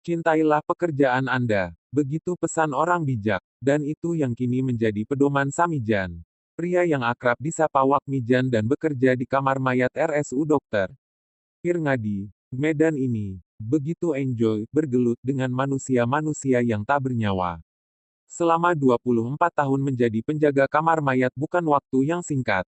Cintailah pekerjaan Anda. Begitu pesan orang bijak. Dan itu yang kini menjadi pedoman Samijan. Pria yang akrab disapa Wakmijan dan bekerja di kamar mayat RSU Dr. Pirngadi, Medan ini, begitu enjoy bergelut dengan manusia-manusia yang tak bernyawa. Selama 24 tahun menjadi penjaga kamar mayat bukan waktu yang singkat.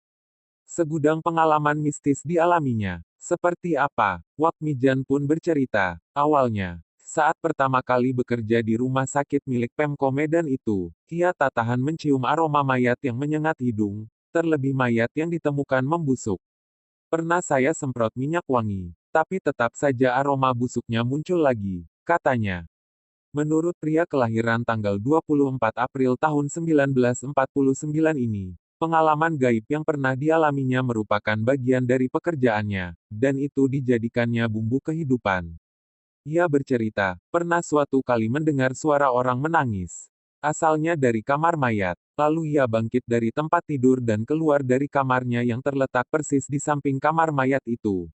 Segudang pengalaman mistis dialaminya. Seperti apa? Wakmijan pun bercerita. Awalnya, saat pertama kali bekerja di rumah sakit milik Pemko Medan itu, ia tak tahan mencium aroma mayat yang menyengat hidung, terlebih mayat yang ditemukan membusuk. Pernah saya semprot minyak wangi, tapi tetap saja aroma busuknya muncul lagi, katanya. Menurut pria kelahiran tanggal 24 April tahun 1949 ini, pengalaman gaib yang pernah dialaminya merupakan bagian dari pekerjaannya, dan itu dijadikannya bumbu kehidupan. Ia bercerita, pernah suatu kali mendengar suara orang menangis. Asalnya dari kamar mayat. Lalu ia bangkit dari tempat tidur dan keluar dari kamarnya yang terletak persis di samping kamar mayat itu.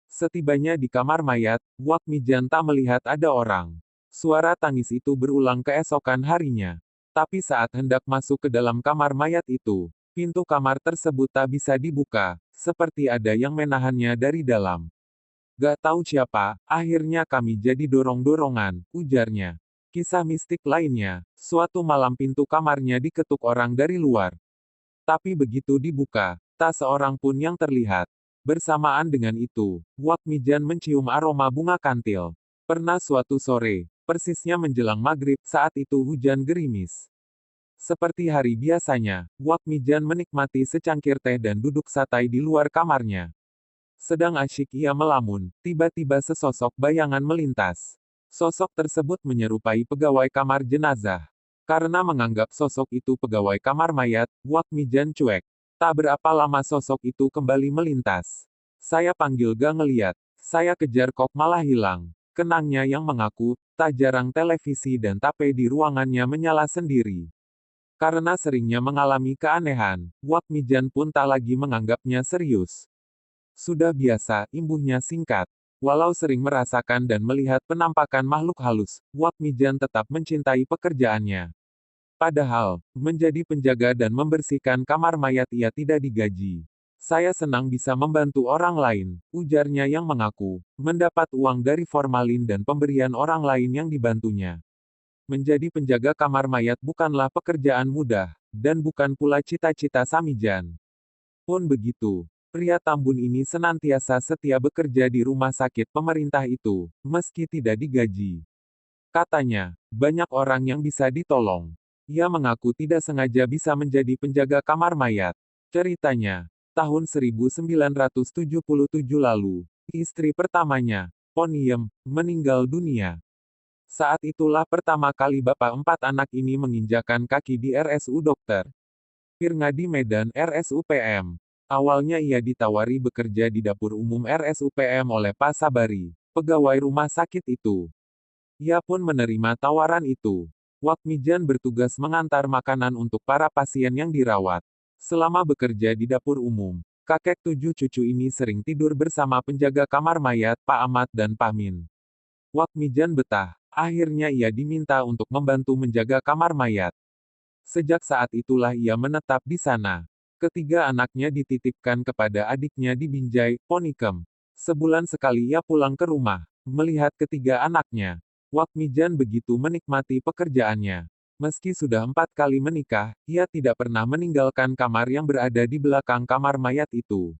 Setibanya di kamar mayat, Wakmijan tak melihat ada orang. Suara tangis itu berulang keesokan harinya. Tapi saat hendak masuk ke dalam kamar mayat itu, pintu kamar tersebut tak bisa dibuka, seperti ada yang menahannya dari dalam. Gak tahu siapa, akhirnya kami jadi dorong-dorongan, ujarnya. Kisah mistik lainnya, suatu malam pintu kamarnya diketuk orang dari luar. Tapi begitu dibuka, tak seorang pun yang terlihat. Bersamaan dengan itu, Wakmijan mencium aroma bunga kantil. Pernah suatu sore, persisnya menjelang maghrib, saat itu hujan gerimis. Seperti hari biasanya, Wakmijan menikmati secangkir teh dan duduk santai di luar kamarnya. Sedang asyik ia melamun, tiba-tiba sesosok bayangan melintas. Sosok tersebut menyerupai pegawai kamar jenazah. Karena menganggap sosok itu pegawai kamar mayat, Wakmijan cuek. Tak berapa lama sosok itu kembali melintas. Saya panggil gak ngeliat. Saya kejar kok malah hilang. Kenangnya yang mengaku, tak jarang televisi dan tape di ruangannya menyala sendiri. Karena seringnya mengalami keanehan, Wakmijan pun tak lagi menganggapnya serius. Sudah biasa, imbuhnya singkat. Walau sering merasakan dan melihat penampakan makhluk halus, Wakmijan tetap mencintai pekerjaannya. Padahal, menjadi penjaga dan membersihkan kamar mayat ia tidak digaji. Saya senang bisa membantu orang lain, ujarnya yang mengaku, mendapat uang dari formalin dan pemberian orang lain yang dibantunya. Menjadi penjaga kamar mayat bukanlah pekerjaan mudah, dan bukan pula cita-cita Samijan. Pun begitu, pria Tambun ini senantiasa setia bekerja di rumah sakit pemerintah itu, meski tidak digaji. Katanya, banyak orang yang bisa ditolong. Ia mengaku tidak sengaja bisa menjadi penjaga kamar mayat. Ceritanya, tahun 1977 lalu, istri pertamanya, Poniem, meninggal dunia. Saat itulah pertama kali bapak 4 anak ini menginjakan kaki di RSU Dr. Pirngadi Medan RSUPM. Awalnya ia ditawari bekerja di dapur umum RSUPM oleh Pak Sabari, pegawai rumah sakit itu. Ia pun menerima tawaran itu. Wakmijan bertugas mengantar makanan untuk para pasien yang dirawat. Selama bekerja di dapur umum, kakek 7 cucu ini sering tidur bersama penjaga kamar mayat Pak Ahmad dan Pak Min. Wakmijan betah. Akhirnya ia diminta untuk membantu menjaga kamar mayat. Sejak saat itulah ia menetap di sana. Ketiga anaknya dititipkan kepada adiknya di Binjai, Ponikem. Sebulan sekali ia pulang ke rumah, melihat ketiga anaknya. Wakmijan begitu menikmati pekerjaannya. Meski sudah 4 kali menikah, ia tidak pernah meninggalkan kamar yang berada di belakang kamar mayat itu.